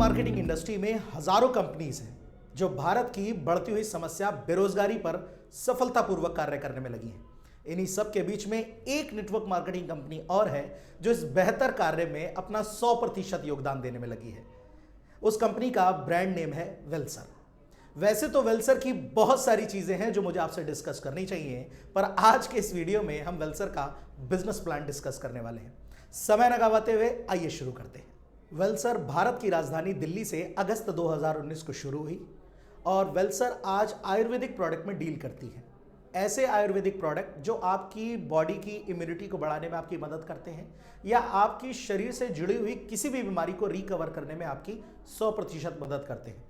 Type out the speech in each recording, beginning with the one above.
Marketing industry में हजारों companies हैं जो भारत की बढ़ती हुई समस्या बेरोजगारी पर सफलतापूर्वक कार्य करने में लगी हैं। इन्हीं सब के बीच में एक नेटवर्क मार्केटिंग कंपनी और है जो इस बेहतर कार्य में अपना 100% योगदान देने में लगी है। उस कंपनी का ब्रांड नेम है वेलसर। वैसे तो वेलसर की बहुत सारी चीजें हैं जो मुझे आपसे डिस्कस करनी चाहिए, पर आज के इस वीडियो में हम वेलसर का बिजनेस प्लान डिस्कस करने वाले हैं। समय न गवाते हुए आइए शुरू करते हैं। वेलसर भारत की राजधानी दिल्ली से अगस्त 2019 को शुरू हुई और वेलसर आज आयुर्वेदिक प्रोडक्ट में डील करती है। ऐसे आयुर्वेदिक प्रोडक्ट जो आपकी बॉडी की इम्यूनिटी को बढ़ाने में आपकी मदद करते हैं या आपकी शरीर से जुड़ी हुई किसी भी बीमारी को रिकवर करने में आपकी 100% मदद करते हैं।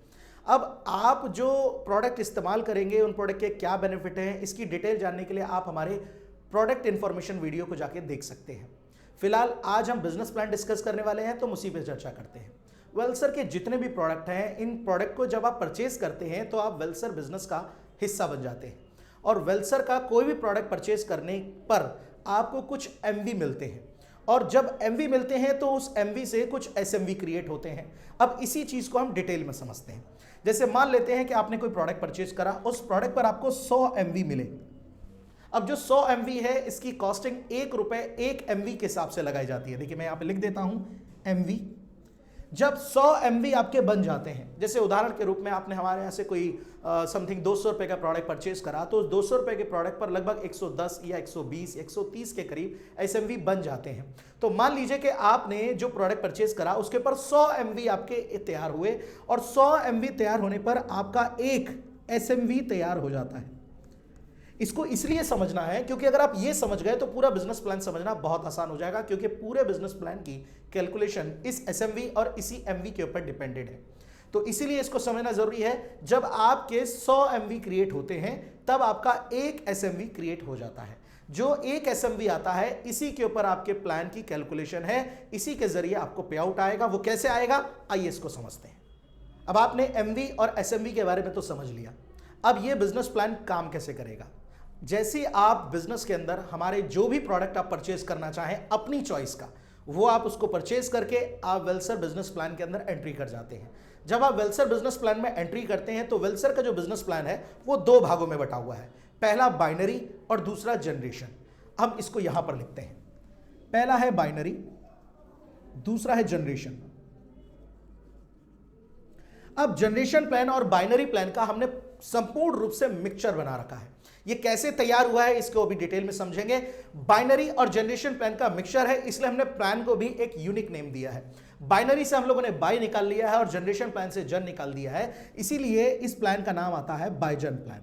अब आप जो प्रोडक्ट इस्तेमाल करेंगे उन प्रोडक्ट के क्या बेनिफिट हैं, इसकी डिटेल जानने के लिए आप हमारे प्रोडक्ट इंफॉर्मेशन वीडियो को जाके देख सकते हैं। फिलहाल आज हम बिजनेस प्लान डिस्कस करने वाले हैं, तो उसी पे चर्चा करते हैं। वेलसर के जितने भी प्रोडक्ट हैं, इन प्रोडक्ट को जब आप परचेज करते हैं तो आप वेलसर बिजनेस का हिस्सा बन जाते हैं और वेलसर का कोई भी प्रोडक्ट परचेज करने पर आपको कुछ एमवी मिलते हैं और जब एमवी मिलते हैं तो उस एमवी से कुछ एसएमवी क्रिएट होते हैं। अब इसी चीज को हम डिटेल में समझते हैं। जैसे मान लेते हैं कि आपने कोई प्रोडक्ट परचेज करा, उस प्रोडक्ट पर आपको 100 एमवी मिले। अब जो 100 एमवी है इसकी कॉस्टिंग ₹1 1 एमवी के हिसाब से लगाई जाती है। देखिए मैं यहां पे लिख देता हूं एमवी। जब 100 एमवी आपके बन जाते हैं, जैसे उदाहरण के रूप में आपने हमारे यहाँ से कोई समथिंग ₹200 का प्रोडक्ट परचेज करा, तो उस ₹200 के प्रोडक्ट पर लगभग 110 या 120 130 के करीब एसएमवी बन जाते हैं। तो मान लीजिए कि आपने जो प्रोडक्ट परचेज करा उसके पर 100 एमवी आपके तैयार हुए और 100 एमवी तैयार होने पर आपका एक एसएमवी तैयार हो जाता है। इसको इसलिए समझना है क्योंकि अगर आप ये समझ गए तो पूरा बिजनेस प्लान समझना बहुत आसान हो जाएगा, क्योंकि पूरे बिजनेस प्लान की कैलकुलेशन इस एसएमवी और इसी एमवी के ऊपर डिपेंडेड है। तो इसीलिए इसको समझना जरूरी है। जब आपके 100 एमवी क्रिएट होते हैं तब आपका एक एसएमवी क्रिएट हो जाता है। जो एक एसएमवी आता है इसी के ऊपर आपके प्लान की कैलकुलेशन है, इसी के जरिए आपको पे आउट आएगा। वो कैसे आएगा, आइए इसको समझते हैं। अब आपने एमवी और एसएमवी के बारे में तो समझ लिया, अब ये बिजनेस प्लान काम कैसे करेगा। जैसे आप बिजनेस के अंदर हमारे जो भी प्रोडक्ट आप परचेज करना चाहें अपनी चॉइस का, वो आप उसको परचेज करके आप वेलसर बिजनेस प्लान के अंदर एंट्री कर जाते हैं। जब आप वेलसर बिजनेस प्लान में एंट्री करते हैं तो वेलसर का जो बिजनेस प्लान है वो 2 भागों में बटा हुआ है। पहला बाइनरी और दूसरा जनरेशन। हम इसको यहां पर लिखते हैं। पहला है बाइनरी, दूसरा है जनरेशन। अब जनरेशन प्लान और बाइनरी प्लान का हमने संपूर्ण रूप से मिक्सचर बना रखा है। ये कैसे तैयार हुआ है इसको अभी डिटेल में समझेंगे। बाइनरी और जनरेशन प्लान का मिक्सचर है, इसलिए हमने प्लान को भी एक यूनिक नेम दिया है। बाइनरी से हम लोगों ने बाई निकाल लिया है और जनरेशन प्लान से जन निकाल दिया है, इसीलिए इस प्लान का नाम आता है बाइजन प्लान।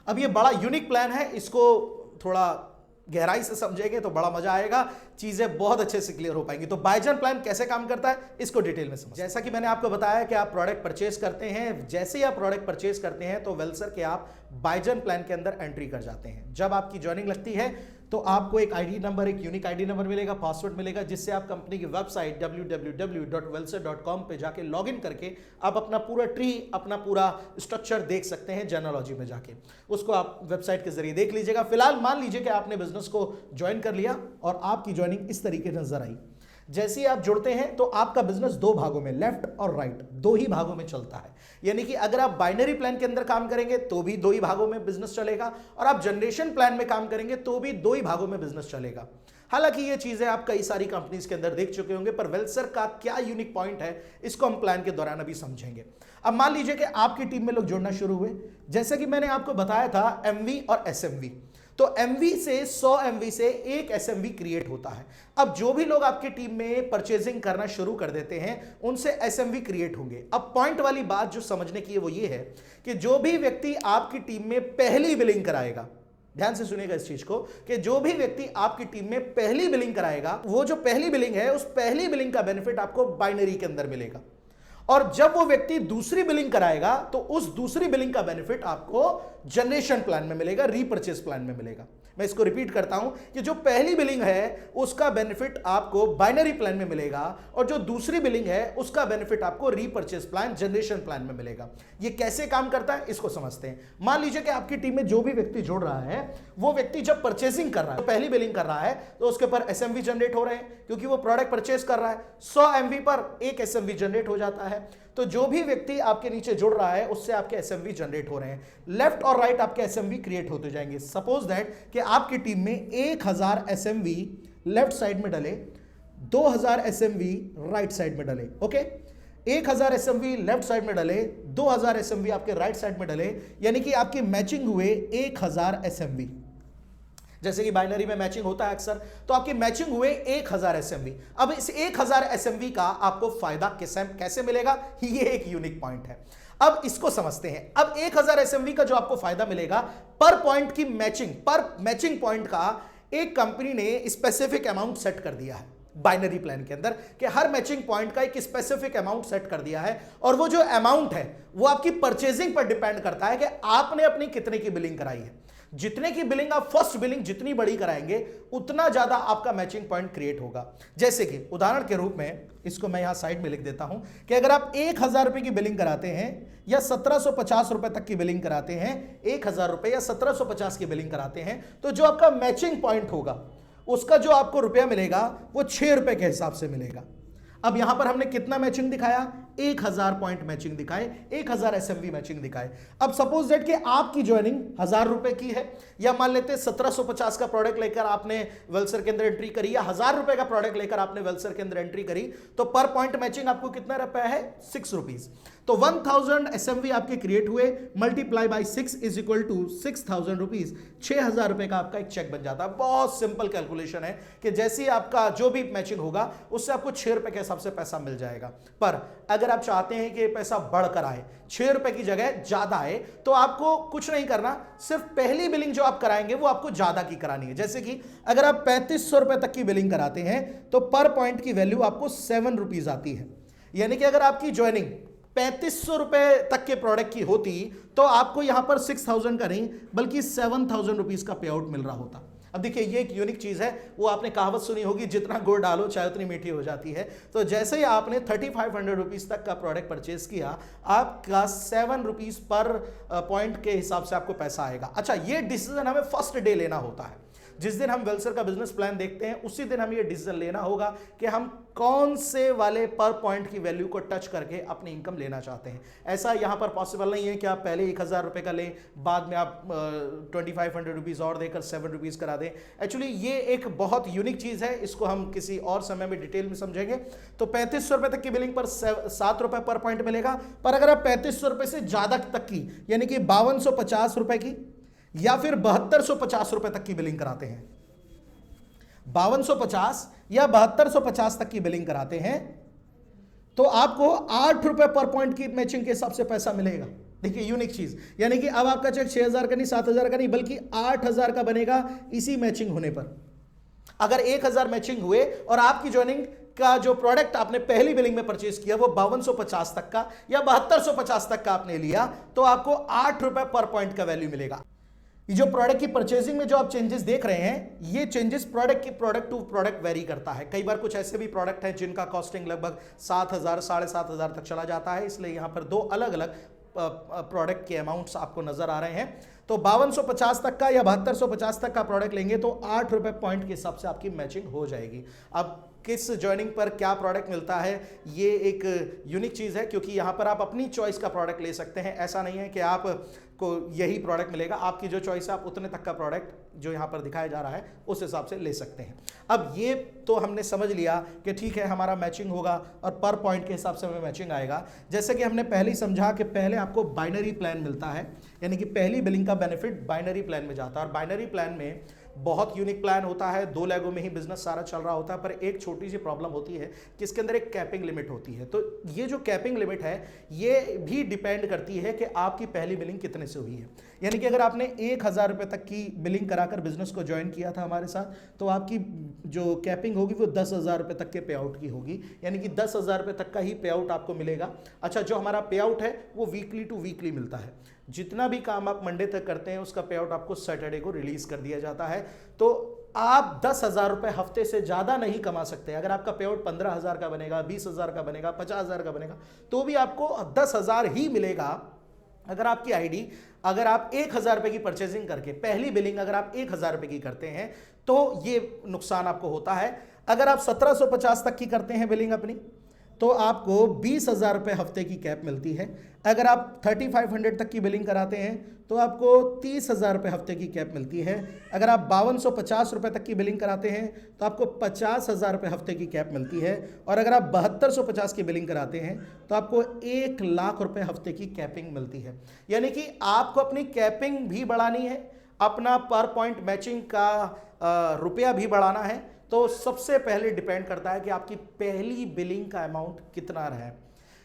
अब ये बड़ा यूनिक प्लान है, इसको थोड़ा गहराई से समझेंगे तो बड़ा मजा आएगा, चीजें बहुत अच्छे से क्लियर हो पाएंगी। तो बाइजन प्लान कैसे काम करता है इसको डिटेल में समझ। जैसा कि मैंने आपको बताया कि आप प्रोडक्ट परचेज करते हैं, जैसे ही आप प्रोडक्ट परचेज करते हैं तो वेलसर के आप बाइजन प्लान के अंदर एंट्री कर जाते हैं। जब आपकी ज्वाइनिंग लगती है तो आपको एक आईडी नंबर, एक यूनिक आईडी नंबर मिलेगा, पासवर्ड मिलेगा, जिससे आप कंपनी की वेबसाइट www.welser.com पे जाके लॉगिन करके आप अपना पूरा ट्री, अपना पूरा स्ट्रक्चर देख सकते हैं। जनरलॉजी में जाके उसको आप वेबसाइट के जरिए देख लीजिएगा। फिलहाल मान लीजिए कि आपने बिजनेस को ज्वाइन कर लिया और आपकी ज्वाइनिंग इस तरीके से नजर आई। जैसे ही आप जुड़ते हैं तो आपका बिजनेस 2 भागों में, लेफ्ट और राइट, 2 ही भागों में चलता है। यानी कि अगर आप बाइनरी प्लान के अंदर काम करेंगे तो भी 2 ही भागों में बिजनेस चलेगा और आप जनरेशन प्लान में काम करेंगे तो भी 2 ही भागों में बिजनेस चलेगा। हालांकि ये चीजें आप कई सारी कंपनीज के अंदर देख चुके होंगे, पर वेलसर का क्या यूनिक पॉइंट है इसको हम प्लान के दौरान अभी समझेंगे। अब मान लीजिए कि आपकी टीम में लोग जुड़ना शुरू हुए। जैसे कि मैंने आपको बताया था एमवी और एसएमवी, तो एमवी से 100 एमवी से एक एसएमवी क्रिएट होता है। अब जो भी लोग आपकी टीम में परचेजिंग करना शुरू कर देते हैं उनसे एसएमवी क्रिएट होंगे। अब पॉइंट वाली बात जो समझने की है वो ये है कि जो भी व्यक्ति आपकी टीम में पहली बिलिंग कराएगा, ध्यान से सुनिएगा इस चीज को, कि जो भी व्यक्ति आपकी टीम में पहली बिलिंग कराएगा, वो जो पहली बिलिंग है उस पहली बिलिंग का बेनिफिट आपको बाइनरी के अंदर मिलेगा। और जब वो व्यक्ति दूसरी बिलिंग कराएगा तो उस दूसरी बिलिंग का बेनिफिट आपको जनरेशन प्लान में मिलेगा, रीपरचेज प्लान में मिलेगा। मैं इसको रिपीट करता हूं कि जो पहली बिलिंग है उसका बेनिफिट आपको बाइनरी प्लान में मिलेगा और जो दूसरी बिलिंग है उसका बेनिफिट आपको रीपर्चेस प्लान, जनरेशन प्लान में मिलेगा। ये कैसे काम करता है इसको समझते हैं। मान लीजिए कि आपकी टीम में जो भी व्यक्ति जुड़ रहा है वो व्यक्ति जब परचेसिंग कर रहा है, तो पहली बिलिंग कर रहा है तो उसके पर एसएमवी जनरेट हो रहे हैं क्योंकि वो प्रोडक्ट परचेस कर रहा है। 100 एमवी पर एक एसएमवी जनरेट हो जाता है। तो जो भी व्यक्ति आपके नीचे जुड़ रहा है उससे आपके एसएमवी जनरेट हो रहे हैं। लेफ्ट और राइट आपके एसएमवी क्रिएट होते जाएंगे। सपोज दैट कि आपकी टीम में 1000 एसएमवी लेफ्ट साइड में डले, 2000 एसएमवी राइट साइड में डले। ओके, 1000 एसएमवी लेफ्ट साइड में डले, 2000 एसएमवी आपके राइट साइड में डले, यानी कि आपकी मैचिंग हुए 1000 एसएमवी। जैसे कि बाइनरी में मैचिंग होता है अक्सर, तो आपकी मैचिंग हुए 1000 एसएमवी। अब इस 1000 एसएमवी का आपको फायदा कैसे मिलेगा, ये एक यूनिक पॉइंट है। अब इसको समझते हैं। अब 1000 एसएमवी का जो आपको फायदा मिलेगा, पर पॉइंट की मैचिंग, पर मैचिंग पॉइंट का एक कंपनी ने स्पेसिफिक अमाउंट सेट कर दिया है बाइनरी प्लान के अंदर, कि हर मैचिंग पॉइंट का एक स्पेसिफिक अमाउंट सेट कर दिया है। और वो जो अमाउंट है वो आपकी परचेजिंग पर डिपेंड करता है कि आपने अपनी कितने की बिलिंग कराई है। जितने की बिलिंग आप फर्स्ट बिलिंग जितनी बड़ी कराएंगे उतना ज्यादा आपका मैचिंग पॉइंट क्रिएट होगा। जैसे कि उदाहरण के रूप में इसको मैं यहां साइड में लिख देता हूं कि अगर आप 1000 रुपए की बिलिंग कराते हैं या 1750 रुपए तक की बिलिंग कराते हैं, 1000 रुपए या 1750 की बिलिंग कराते हैं, तो जो आपका मैचिंग पॉइंट होगा उसका जो आपको रुपया मिलेगा वो 6 रुपए के हिसाब से मिलेगा। अब यहां पर हमने कितना मैचिंग दिखाया, 1000 पॉइंट मैचिंग दिखाए, 1000 एसएमवी मैचिंग दिखाए। अब सपोज दैट कि आपकी ज्वाइनिंग 1000 रुपए की है, या मान लेते हैं 1750 का प्रोडक्ट लेकर आपने वेलसर के अंदर एंट्री करी, या 1000 रुपए का प्रोडक्ट लेकर आपने वेलसर के अंदर एंट्री करी, तो पर पॉइंट मैचिंग आपको कितना रुपया है, 6 रुपीज। तो 1000 एसएमवी आपके क्रिएट हुए, multiply by 6 is equal to 6000 rupees. 6000 रुपए का आपका एक चेक बन जाता है। बहुत सिंपल कैलकुलेशन है कि जैसे ही आपका जो भी मैचिंग होगा उससे आपको 6 रुपए के हिसाब से पैसा मिल जाएगा। पर अगर आप चाहते हैं कि पैसा बढ़कर आए, 6 रुपए की जगह ज्यादा आए, तो आपको कुछ नहीं करना, सिर्फ पहली बिलिंग जो आप कराएंगे वो आपको ज्यादा की करानी है। जैसे कि अगर आप 3500 रुपए तक की बिलिंग कराते हैं तो पर पॉइंट की वैल्यू आपको 7 रुपीज आती है। यानी कि अगर आपकी ज्वाइनिंग 3500 रुपए तक के प्रोडक्ट की होती तो आपको यहां पर 6000 का नहीं बल्कि 7000 रुपीज का पे आउट मिल रहा होता। अब देखिए ये एक यूनिक चीज है, वो आपने कहावत सुनी होगी, जितना गुड़ डालो चाय उतनी मीठी हो जाती है। तो जैसे ही आपने 3500 रुपीज तक का प्रोडक्ट परचेज किया, आपका 7 रुपीज पर पॉइंट के हिसाब से आपको पैसा आएगा। अच्छा, ये डिसीजन हमें फर्स्ट डे लेना होता है। जिस दिन हम वेलसर का बिजनेस प्लान देखते हैं उसी दिन हम ये डिसीजन लेना होगा कि हम कौन से वाले पर पॉइंट की वैल्यू को टच करके अपनी इनकम लेना चाहते हैं। ऐसा यहां पर पॉसिबल नहीं है कि आप पहले 1000 रुपए का लें, बाद में आप 2500 रुपीज और देकर 7 रुपीज करा दें। एक्चुअली ये एक बहुत यूनिक चीज है, इसको हम किसी और समय में डिटेल में समझेंगे। तो 3500 रुपए तक की बिलिंग पर 7 रुपए पर पॉइंट मिलेगा। पर अगर आप 3500 रुपए से ज्यादा तक की, यानी कि 5250 रुपए की या फिर 7250 रुपए तक की बिलिंग कराते हैं, 5250 या 7250 तक की बिलिंग कराते हैं, तो आपको 8 रुपए पर पॉइंट की मैचिंग के हिसाब से पैसा मिलेगा। देखिए यूनिक चीज, यानी कि अब आपका चेक 6000 का नहीं, 7000 का नहीं, बल्कि 8000 का बनेगा इसी मैचिंग होने पर। अगर 1000 मैचिंग हुए और आपकी ज्वाइनिंग का जो प्रोडक्ट आपने पहली बिलिंग में परचेज किया वो 5250 तक का या 7250 तक का आपने लिया, तो आपको 8 रुपए पर पॉइंट का वैल्यू मिलेगा। ये जो प्रोडक्ट की परचेजिंग में जो आप चेंजेस देख रहे हैं, ये changes product to product vary करता है। कई बार कुछ ऐसे भी प्रोडक्ट हैं जिनका कॉस्टिंग लगभग 7000 7500 तक चला जाता है, इसलिए यहां पर दो अलग अलग प्रोडक्ट के अमाउंट्स आपको नजर आ रहे हैं। तो 5250 तक का या 7250 तक का प्रोडक्ट लेंगे तो 8 रुपए पॉइंट के हिसाब से आपकी मैचिंग हो जाएगी। अब किस ज्वाइनिंग पर क्या प्रोडक्ट मिलता है, ये एक यूनिक चीज़ है, क्योंकि यहाँ पर आप अपनी चॉइस का प्रोडक्ट ले सकते हैं। ऐसा नहीं है कि आप को यही प्रोडक्ट मिलेगा, आपकी जो चॉइस है आप उतने तक का प्रोडक्ट जो यहाँ पर दिखाया जा रहा है उस हिसाब से ले सकते हैं। अब ये तो हमने समझ लिया कि ठीक है हमारा मैचिंग होगा और पर पॉइंट के हिसाब से हमें मैचिंग आएगा। जैसे कि हमने पहले ही समझा कि पहले आपको बाइनरी प्लान मिलता है, यानी कि पहली बिलिंग का बेनिफिट बाइनरी प्लान में जाता है। और बाइनरी प्लान में बहुत यूनिक प्लान होता है, 2 लेगों में ही बिजनेस सारा चल रहा होता है, पर एक छोटी सी प्रॉब्लम होती है कि इसके अंदर एक कैपिंग लिमिट होती है। तो ये जो कैपिंग लिमिट है ये भी डिपेंड करती है कि आपकी पहली बिलिंग कितने से हुई है। यानी कि अगर आपने 1000 रुपये तक की बिलिंग कराकर बिजनेस को ज्वाइन किया था हमारे साथ, तो आपकी जो कैपिंग होगी वो 10,000 रुपये तक के पे आउट की होगी, यानी कि 10,000 रुपये तक का ही पे आउट आपको मिलेगा। अच्छा, जो हमारा पे आउट है वो वीकली टू वीकली मिलता है। जितना भी काम आप मंडे तक करते हैं उसका पे आउट आपको सैटरडे को रिलीज कर दिया जाता है। तो आप 10,000 रुपए हफ्ते से ज्यादा नहीं कमा सकते। अगर आपका पे आउट 15,000 का बनेगा, 20,000 का बनेगा, 50,000 का बनेगा, तो भी आपको 10,000 ही मिलेगा। अगर आपकी आईडी, अगर आप 1,000 रुपए की परचेजिंग करके पहली बिलिंग अगर आप 1,000 रुपए की करते हैं तो ये नुकसान आपको होता है। अगर आप 1750 तक की करते हैं बिलिंग अपनी, तो आपको 20,000 रुपए हफ्ते की कैप मिलती है। अगर आप 3500 तक की बिलिंग कराते हैं तो आपको 30,000 रुपए हफ्ते की कैप मिलती है। अगर आप 5250 रुपए तक की बिलिंग कराते हैं तो आपको 50,000 रुपए हफ्ते की कैप मिलती है। और अगर आप 7250 की बिलिंग कराते हैं तो आपको 1,00,000 रुपए हफ्ते की कैपिंग मिलती है। यानी कि आपको अपनी कैपिंग भी बढ़ानी है, अपना पर पॉइंट मैचिंग का रुपया भी बढ़ाना है। तो सबसे पहले डिपेंड करता है कि आपकी पहली बिलिंग का अमाउंट कितना रहा है।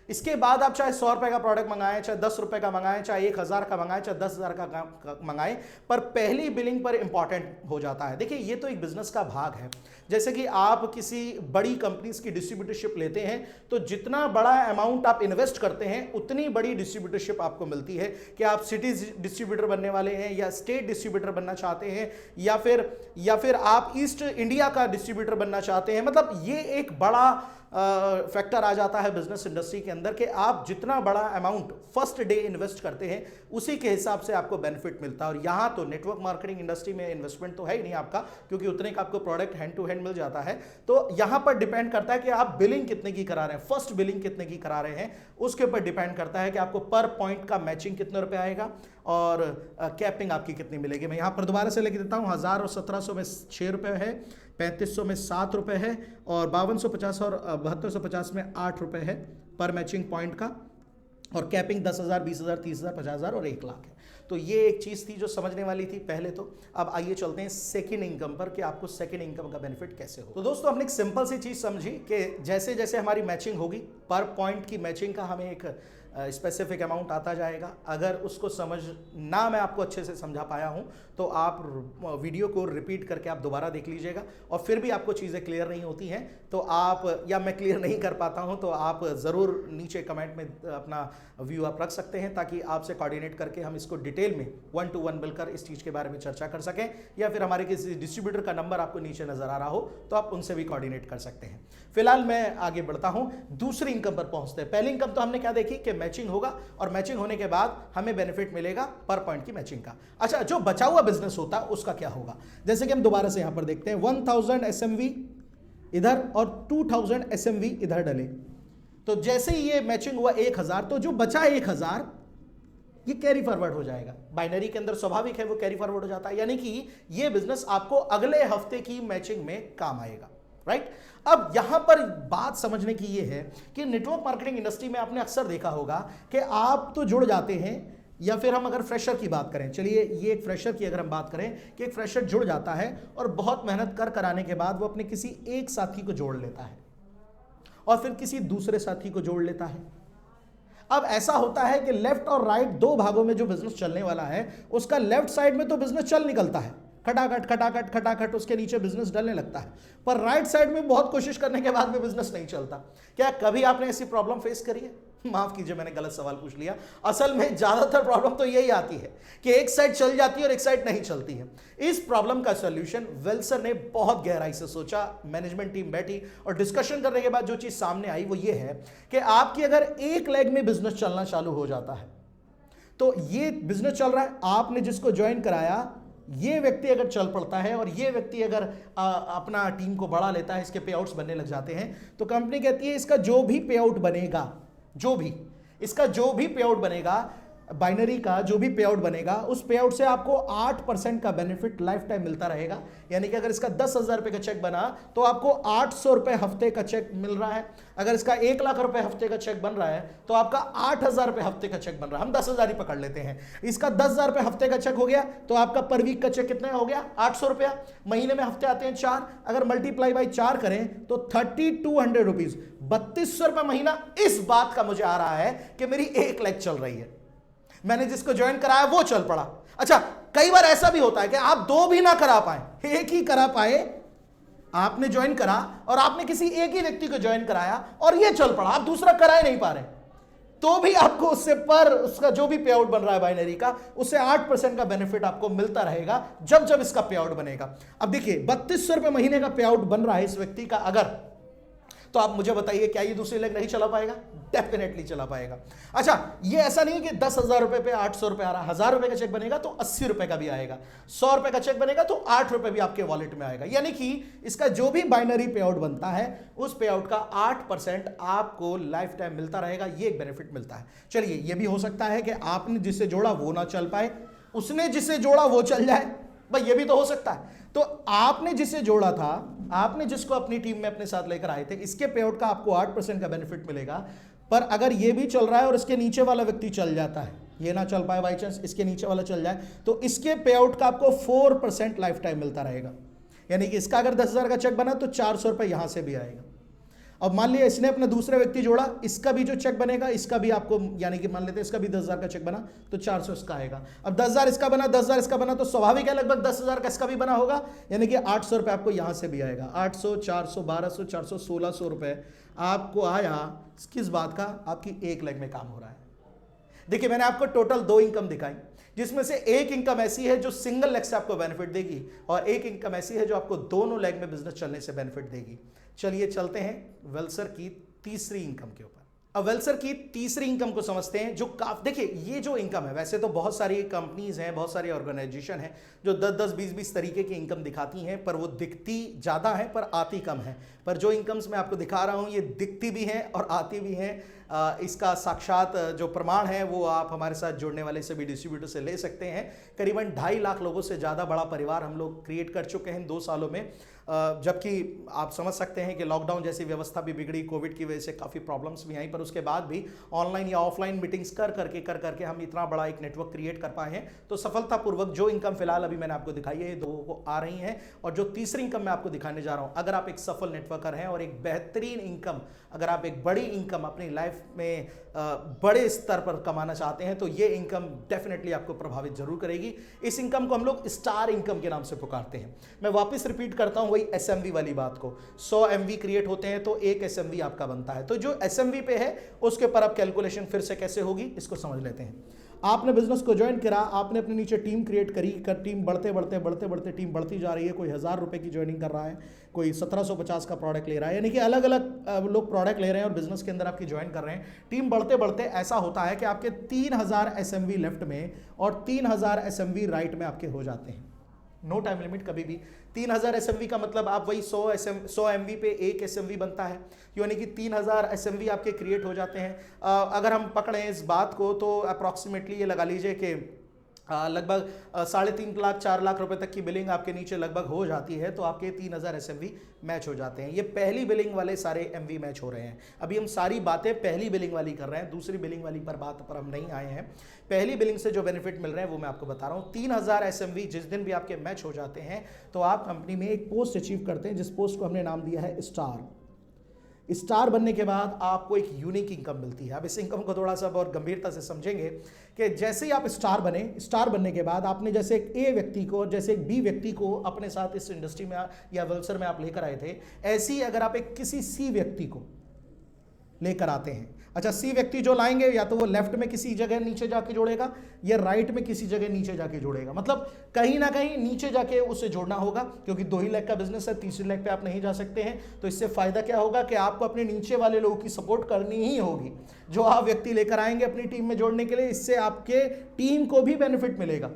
इसके बाद आप चाहे 100 रुपए का प्रोडक्ट मंगाएं, चाहे 10 रुपए का मंगाएं, चाहे 1,000 का मंगाएं, चाहे 10,000 का मंगाएं, पर पहली बिलिंग पर इंपॉर्टेंट हो जाता है। देखिए, ये तो एक बिजनेस का भाग है। जैसे कि आप किसी बड़ी कंपनीज की डिस्ट्रीब्यूटरशिप लेते हैं तो जितना बड़ा अमाउंट आप इन्वेस्ट करते हैं उतनी बड़ी डिस्ट्रीब्यूटरशिप आपको मिलती है। कि आप सिटी डिस्ट्रीब्यूटर बनने वाले हैं या स्टेट डिस्ट्रीब्यूटर बनना चाहते हैं या फिर आप ईस्ट इंडिया का डिस्ट्रीब्यूटर बनना चाहते हैं, मतलब ये एक बड़ा फैक्टर आ जाता है बिजनेस इंडस्ट्री के अंदर कि आप जितना बड़ा अमाउंट फर्स्ट डे इन्वेस्ट करते हैं उसी के हिसाब से आपको बेनिफिट मिलता है। और यहां तो नेटवर्क मार्केटिंग इंडस्ट्री में इन्वेस्टमेंट तो है ही नहीं आपका, क्योंकि उतने का आपको प्रोडक्ट हैंड टू हैंड मिल जाता है। तो यहां पर डिपेंड करता है कि आप बिलिंग कितने की करा रहे हैं, फर्स्ट बिलिंग कितने की करा रहे हैं, उसके ऊपर डिपेंड करता है कि आपको पर पॉइंट का मैचिंग कितने रुपए आएगा और कैपिंग आपकी कितनी मिलेगी। मैं यहां पर दोबारा से लेके देता हूं, 1000 और 1700 में 6 रुपए है, 3500 में 7 रुपए है और 5250 और 7250 में 8 रुपए है पर मैचिंग पॉइंट का। और कैपिंग 10,000, 20,000, 30,000, 50,000 और 1,00,000 है। तो ये एक चीज़ थी जो समझने वाली थी पहले तो। अब आइए चलते हैं सेकंड इनकम पर कि आपको सेकंड इनकम का बेनिफिट कैसे हो। तो दोस्तों, हमने एक सिंपल सी चीज़ समझी कि जैसे जैसे हमारी मैचिंग होगी, पर पॉइंट की मैचिंग का हमें एक स्पेसिफिक अमाउंट आता जाएगा। अगर उसको समझना मैं आपको अच्छे से समझा पाया हूं तो आप वीडियो को रिपीट करके आप दोबारा देख लीजिएगा। और फिर भी आपको चीज़ें क्लियर नहीं होती हैं तो आप, या मैं क्लियर नहीं कर पाता हूं तो आप ज़रूर नीचे कमेंट में अपना व्यू आप रख सकते हैं, ताकि आपसे कोऑर्डिनेट करके हम इसको डिटेल में 1 to 1 मिलकर इस चीज़ के बारे में चर्चा कर सकें। या फिर हमारे किसी डिस्ट्रीब्यूटर का नंबर आपको नीचे नजर आ रहा हो तो आप उनसे भी कोऑर्डिनेट कर सकते हैं। फिलहाल मैं आगे बढ़ता हूं, दूसरी इनकम पर पहुंचते हैं। पहली इनकम तो हमने क्या देखी कि मैचिंग होगा और मैचिंग होने के बाद हमें बेनिफिट मिलेगा पर पॉइंट की मैचिंग का। अच्छा, जो बचा हुआ बिजनेस होता है उसका क्या होगा? जैसे कि हम दोबारा से यहां पर देखते हैं, 1000 एसएमवी इधर और 2000 एसएमवी इधर डले। तो जैसे ही ये मैचिंग हुआ 1000, तो जो बचा 1000 ये कैरी फॉरवर्ड हो जाएगा। बाइनरी के अंदर स्वाभाविक है वो कैरी फॉरवर्ड हो जाता है, यानी कि ये बिजनेस आपको अगले हफ्ते की मैचिंग में काम आएगा। राइट? अब यहां पर बात समझने की ये है कि नेटवर्क मार्केटिंग इंडस्ट्री में आपने अक्सर देखा होगा कि आप तो जुड़ जाते हैं, या फिर हम अगर फ्रेशर की बात करें, चलिए ये एक फ्रेशर की अगर हम बात करें कि एक फ्रेशर जुड़ जाता है और बहुत मेहनत कर आने के बाद वो अपने किसी एक साथी को जोड़ लेता है और फिर किसी दूसरे साथी को जोड़ लेता है। अब ऐसा होता है कि लेफ्ट और राइट दो भागों में जो बिजनेस चलने वाला है उसका लेफ्ट साइड में तो बिजनेस चल निकलता है, खटाखट खटाखट खटाखट उसके नीचे बिजनेस डलने लगता है, पर राइट साइड में बहुत कोशिश करने के बाद भी बिजनेस नहीं चलता। क्या कभी आपने ऐसी प्रॉब्लम फेस करी है? माफ कीजिए, मैंने गलत सवाल पूछ लिया। असल में ज्यादातर प्रॉब्लम तो यही आती है कि एक साइड चल जाती है और एक साइड नहीं चलती है। इस प्रॉब्लम का सॉल्यूशन वेल्सर ने बहुत गहराई से सोचा, मैनेजमेंट टीम बैठी और डिस्कशन करने के बाद जो चीज सामने आई वो ये है कि आपकी अगर एक लेग में बिजनेस चलना चालू हो जाता है, तो ये बिजनेस चल रहा है, आपने जिसको ज्वाइन कराया ये व्यक्ति अगर चल पड़ता है और ये व्यक्ति अगर अपना टीम को बढ़ा लेता है, इसके पे आउट्स बनने लग जाते हैं, तो कंपनी कहती है इसका जो भी पे आउट बनेगा, इसका जो भी पे आउट बनेगा, बाइनरी का जो भी पे आउट बनेगा, उस पे आउट से आपको 8% का बेनिफिट लाइफ टाइम मिलता रहेगा। यानी कि अगर इसका 10,000 रुपए का चेक बना तो आपको 800 रुपए हफ्ते का चेक मिल रहा है। अगर इसका 1,00,000 रुपए हफ्ते का चेक बन रहा है तो आपका 8,000 रुपए हफ्ते का चेक बन रहा है। हम 10,000 ही पकड़ लेते हैं। इसका 10,000 रुपए हफ्ते का चेक हो गया तो आपका पर वीक का चेक कितना हो गया? 800 रुपया। महीने में हफ्ते आते हैं 4, अगर मल्टीप्लाई बाई 4 करें तो 3,200 रुपीज, 3,200 रुपए महीना। इस बात का मुझे आ रहा है कि मेरी एक लेग चल रही है, मैंने जिसको ज्वाइन कराया वो चल पड़ा। अच्छा, कई बार ऐसा भी होता है कि आप दो भी ना करा पाए, एक ही करा पाए। आपने ज्वाइन करा और आपने किसी एक ही व्यक्ति को ज्वाइन कराया और ये चल पड़ा, आप दूसरा करा ही नहीं पा रहे। तो भी आपको उससे पर उसका जो भी पे आउट बन रहा है बाइनरी का, उससे 8% का बेनिफिट आपको मिलता रहेगा जब जब इसका पे आउट बनेगा। अब देखिए 3200 महीने का पे आउट बन रहा है इस व्यक्ति का अगर, तो आप मुझे बताइए क्या ये दूसरी लेग नहीं चला पाएगा? डेफिनेटली चला पाएगा। अच्छा, ये ऐसा नहीं है कि 10,000 रुपए पे 800 रुपए आ रहा है। 1000 रुपए का चेक बनेगा तो 80 रुपए का भी आएगा, 100 रुपए का चेक बनेगा तो 8 रुपए भी आपके वॉलेट में आएगा। यानी कि इसका जो भी बाइनरी पे आउट बनता है उस पे आउट का 8% आपको लाइफ टाइम मिलता रहेगा। ये एक बेनिफिट मिलता है। चलिए, ये भी हो सकता है कि आपने जिससे जोड़ा वो ना चल पाए, उसने जिसे जोड़ा वो चल जाए, भाई ये भी तो हो सकता है। तो आपने जिसे जोड़ा था, आपने जिसको अपनी टीम में अपने साथ लेकर आए थे, इसके पे आउट का आपको 8% का बेनिफिट मिलेगा। पर अगर ये भी चल रहा है और इसके नीचे वाला व्यक्ति चल जाता है, ये ना चल पाए बाई चांस, इसके नीचे वाला चल जाए, तो इसके पे आउट का आपको 4% लाइफ टाइम मिलता रहेगा। यानी कि इसका अगर 10,000 का चेक बना तो 400 रुपए यहां से भी आएगा। अब मान लिया इसने अपना दूसरा व्यक्ति जोड़ा, इसका भी जो चेक बनेगा इसका भी आपको, यानी कि मान लेते हैं इसका भी 10,000 का चेक बना तो 400 इसका आएगा। अब 10,000 इसका बना, 10,000 इसका बना, तो स्वाभाविक है लगभग 10,000 का इसका भी बना होगा। यानी कि 800 रुपए आपको यहां से भी आएगा। 800, 400, 1200, 400, 1600 रुपए आपको आया। किस बात का? आपकी एक लेग में काम हो रहा है। देखिए, मैंने आपको टोटल 2 इनकम दिखाई, जिसमें से एक इनकम ऐसी है जो सिंगल लेग से आपको बेनिफिट देगी और एक इनकम ऐसी है जो आपको दोनों लेग में बिजनेस चलने से बेनिफिट देगी। चलिए चलते हैं वेल्सर की तीसरी इनकम के ऊपर। अब वेल्सर की तीसरी इनकम को समझते हैं, जो देखिए ये जो इनकम है, वैसे तो बहुत सारी कंपनीज हैं, बहुत सारी ऑर्गेनाइजेशन हैं जो 10-10, 20-20 तरीके की इनकम दिखाती हैं, पर वो दिखती ज़्यादा है पर आती कम है। पर जो इनकम्स मैं आपको दिखा रहा हूँ ये दिखती भी हैं और आती भी हैं। इसका साक्षात जो प्रमाण है वो आप हमारे साथ जुड़ने वाले सभी डिस्ट्रीब्यूटर से ले सकते हैं। करीबन 2.5 लाख लोगों से ज़्यादा बड़ा परिवार हम लोग क्रिएट कर चुके हैं 2 सालों में। जबकि आप समझ सकते हैं कि लॉकडाउन जैसी व्यवस्था भी बिगड़ी, कोविड की वजह से काफ़ी प्रॉब्लम्स भी आई, पर उसके बाद भी ऑनलाइन या ऑफलाइन मीटिंग्स कर करके हम इतना बड़ा एक नेटवर्क क्रिएट कर पाए हैं। तो सफलतापूर्वक जो इनकम फिलहाल अभी मैंने आपको दिखाई है, 2 आ रही हैं, और जो तीसरी इनकम मैं आपको दिखाने जा रहा हूं, अगर आप एक सफल नेटवर्कर हैं और एक बेहतरीन इनकम, अगर आप एक बड़ी इनकम अपनी लाइफ में बड़े स्तर पर कमाना चाहते हैं, तो ये इनकम डेफिनेटली आपको प्रभावित जरूर करेगी। इस इनकम को हम लोग स्टार इनकम के नाम से पुकारते हैं। मैं वापस रिपीट करता हूं वही एसएमवी वाली बात को। 100 एमवी क्रिएट होते हैं तो 1 एसएमवी आपका बनता है। तो जो एसएमवी पे है उसके ऊपर अब कैलकुलेशन फिर से कैसे होगी इसको समझ लेते हैं। आपने बिजनेस को ज्वाइन करा, आपने अपने नीचे टीम क्रिएट करी, टीम बढ़ते बढ़ते टीम बढ़ती जा रही है। कोई 1000 रुपए की ज्वाइनिंग कर रहा है, कोई 1750 का प्रोडक्ट ले रहा है, यानी कि अलग अलग लोग प्रोडक्ट ले रहे हैं और बिजनेस के अंदर आपकी ज्वाइन कर रहे हैं। टीम बढ़ते बढ़ते ऐसा होता है कि आपके 3000 एसएमवी लेफ्ट में और 3000 एसएमवी राइट में आपके हो जाते हैं। नो टाइम लिमिट कभी भी। 3000 एसएमवी का मतलब आप वही 100 एमवी पे 1 एसएमवी बनता है, यानी कि 3000 एसएमवी आपके क्रिएट हो जाते हैं। अगर हम पकड़ें इस बात को तो अप्रॉक्सीमेटली ये लगा लीजिए कि लगभग 3.5 लाख 4 लाख रुपए तक की बिलिंग आपके नीचे लगभग हो जाती है, तो आपके 3000 एसएमवी मैच हो जाते हैं। ये पहली बिलिंग वाले सारे एमवी मैच हो रहे हैं। अभी हम सारी बातें पहली बिलिंग वाली कर रहे हैं, दूसरी बिलिंग वाली बात पर हम नहीं आए हैं। पहली बिलिंग से जो बेनिफिट मिल रहे हैं वो मैं आपको बता रहा हूँ। 3000 एसएमवी जिस दिन भी आपके मैच हो जाते हैं तो आप कंपनी में एक पोस्ट अचीव करते हैं, जिस पोस्ट को हमने नाम दिया है स्टार। स्टार बनने के बाद आपको एक यूनिक इनकम मिलती है। अब इस इनकम को थोड़ा सा और गंभीरता से समझेंगे कि जैसे ही आप स्टार बने, स्टार बनने के बाद आपने जैसे एक ए व्यक्ति को और जैसे एक बी व्यक्ति को अपने साथ इस इंडस्ट्री में या वेल्सर में आप लेकर आए थे, ऐसे ही अगर आप एक किसी सी व्यक्ति को लेकर आते हैं, अच्छा सी व्यक्ति जो लाएंगे या तो वो लेफ्ट में किसी जगह नीचे जाके जोड़ेगा या राइट में किसी जगह नीचे जाके जोड़ेगा, मतलब कहीं ना कहीं नीचे जाके उसे जोड़ना होगा, क्योंकि 2 ही लेग का बिजनेस है, तीसरी लेग पे आप नहीं जा सकते हैं। तो इससे फायदा क्या होगा कि आपको अपने नीचे वाले लोगों की सपोर्ट करनी ही होगी, जो आप व्यक्ति लेकर आएंगे अपनी टीम में जोड़ने के लिए। इससे आपके टीम को भी बेनिफिट मिलेगा।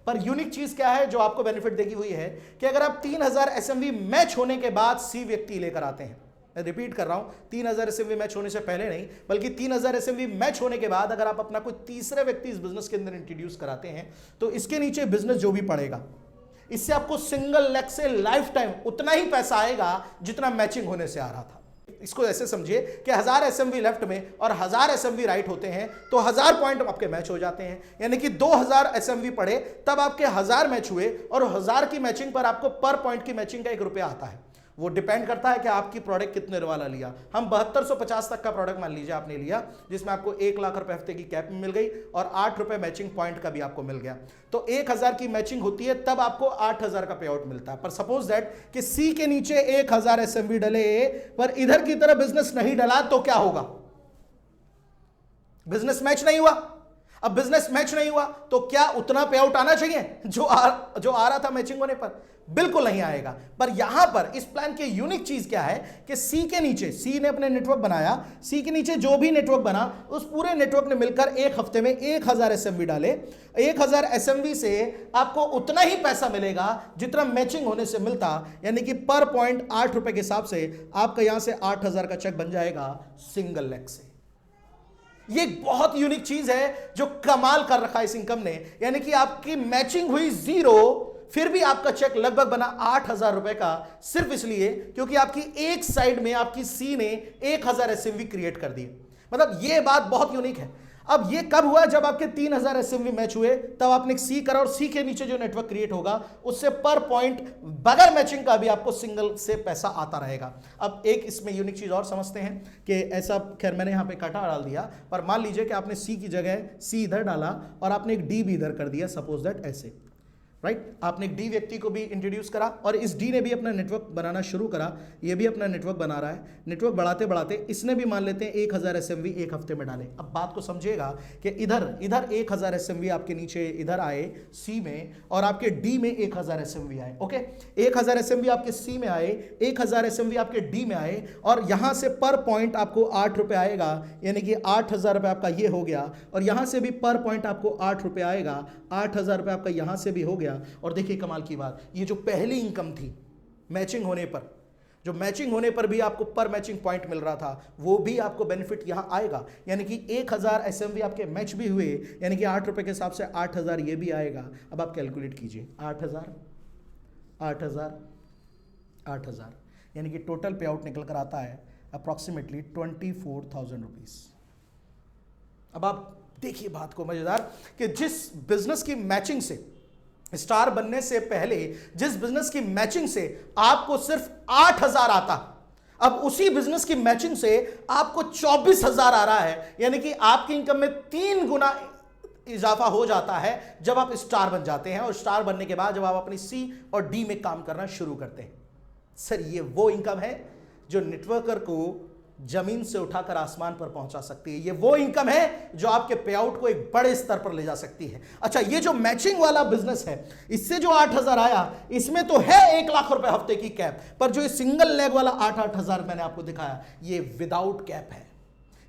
पर यूनिक चीज क्या है जो आपको बेनिफिट देगी हुई है कि अगर आप 3000 एसएमवी मैच होने के बाद सी व्यक्ति लेकर आते हैं, मैं रिपीट कर रहा हूं, 3000 एसएमवी मैच होने से पहले नहीं बल्कि 3000 एसएमवी मैच होने के बाद अगर आप अपना कोई तीसरे व्यक्ति इस बिजनेस के अंदर इंट्रोड्यूस कराते हैं, तो इसके नीचे बिजनेस जो भी पड़ेगा, इससे आपको सिंगल लेग से लाइफ टाइम उतना ही पैसा आएगा जितना मैचिंग होने से आ रहा था। इसको ऐसे समझिए कि 1000 एसएमवी लेफ्ट में और 1000 एसएमवी राइट होते हैं तो 1000 पॉइंट आपके मैच हो जाते हैं, यानी कि 2000 एसएमवी पड़े तब आपके 1000 मैच हुए, और 1000 की मैचिंग पर आपको पर पॉइंट की मैचिंग का 1 रुपया आता है। वो डिपेंड करता है कि आपकी प्रोडक्ट कितने वाला लिया। हम 7250 तक का प्रोडक्ट मान लीजिए आपने लिया, जिसमें आपको 1 लाख रुपए हफ्ते की कैप मिल गई और 8 रुपए मैचिंग पॉइंट का भी आपको मिल गया। तो 1000 की मैचिंग होती है तब आपको 8000 का पे आउट मिलता है। पर सपोज दैट कि सी के नीचे 1000 एसएमवी डले पर इधर की तरफ बिजनेस नहीं डला, तो क्या होगा? बिजनेस मैच नहीं हुआ। अब बिजनेस मैच नहीं हुआ तो क्या उतना पे आउट आना चाहिए जो आ रहा था मैचिंग होने पर? बिल्कुल नहीं आएगा। पर यहां पर इस प्लान की यूनिक चीज क्या है कि सी के नीचे, सी ने अपने नेटवर्क बनाया, सी के नीचे जो भी नेटवर्क बना उस पूरे नेटवर्क ने मिलकर एक हफ्ते में 1000 एसएमवी डाले। 1000 एसएमवी से आपको उतना ही पैसा मिलेगा जितना मैचिंग होने से मिलता, यानी कि पर पॉइंट 8 रुपए के हिसाब से आपका यहां से 8000 का चेक बन जाएगा सिंगल लेग से। ये एक बहुत यूनिक चीज है जो कमाल कर रखा है इस इनकम ने, यानी कि आपकी मैचिंग हुई 0, फिर भी आपका चेक लगभग बना 8000 रुपए का, सिर्फ इसलिए क्योंकि आपकी एक साइड में आपकी सी ने 1000 एसएमवी क्रिएट कर दिए। मतलब ये बात बहुत यूनिक है। अब ये कब हुआ? जब आपके 3000 एसएमवी मैच हुए, तब आपने सी करा और सी के नीचे जो नेटवर्क क्रिएट होगा उससे पर पॉइंट बगैर मैचिंग का भी आपको सिंगल से पैसा आता रहेगा। अब एक इसमें यूनिक चीज और समझते हैं कि ऐसा, खैर मैंने यहां पे काटा डाल दिया, पर मान लीजिए कि आपने सी की जगह सी इधर डाला और आपने एक डी भी इधर कर दिया, सपोज दैट ऐसे, राइट। आपने एक डी व्यक्ति को भी इंट्रोड्यूस करा और इस डी ने भी अपना नेटवर्क बनाना शुरू करा, ये भी अपना नेटवर्क बना रहा है। नेटवर्क बढ़ाते बढ़ाते इसने भी मान लेते हैं 1000 एसएमवी एक हफ्ते में डाले। अब बात को समझिएगा कि इधर 1000 एसएमवी आपके नीचे इधर आए सी में, और आपके डी में 1000 एसएमवी आए। ओके, 1000 एसएमवी आपके सी में आए, 1000 एसएमवी आपके डी में आए, और यहां से पर पॉइंट आपको 8 रुपए आएगा, यानी कि 8000 रुपए आपका ये हो गया, और यहां से भी पर पॉइंट आपको 8 रुपए आएगा, 8000 रुपए आपका यहां से भी हो गया। और देखिए कमाल की बात, ये जो पहली इनकम थी मैचिंग होने पर, जो मैचिंग होने पर भी आपको पर मैचिंग पॉइंट मिल रहा था, वो भी आपको बेनिफिट यहां आएगा, यानी कि 1000 एसएमवी आपके मैच भी हुए, यानी कि 8 रुपए के हिसाब से 8000 ये भी आएगा। अब आप कैलकुलेट कीजिए, 8000 8000 8000, यानी कि टोटल पे आउट निकल कर आता है अप्रॉक्सीमेटली 24,000 रुपीज। अब आप देखिए बात को मजेदार, कि जिस बिजनेस की मैचिंग से, स्टार बनने से पहले जिस बिजनेस की मैचिंग से आपको सिर्फ 8000 आता, अब उसी बिजनेस की मैचिंग से आपको 24,000 आ रहा है, यानी कि आपकी इनकम में 3 गुना इजाफा हो जाता है जब आप स्टार बन जाते हैं। और स्टार बनने के बाद जब आप अपनी सी और डी में काम करना शुरू करते हैं। सर ये वो इनकम है जो नेटवर्कर को जमीन से उठाकर आसमान पर पहुंचा सकती है। ये वो इनकम है जो आपके पे आउट को एक बड़े स्तर पर ले जा सकती है। अच्छा, ये जो मैचिंग वाला बिजनेस है, इससे जो 8000 आया, इसमें तो है 1 लाख रुपए हफ्ते की कैप, पर जो सिंगल लेग वाला 8,000 मैंने आपको दिखाया, ये विदाउट कैप है,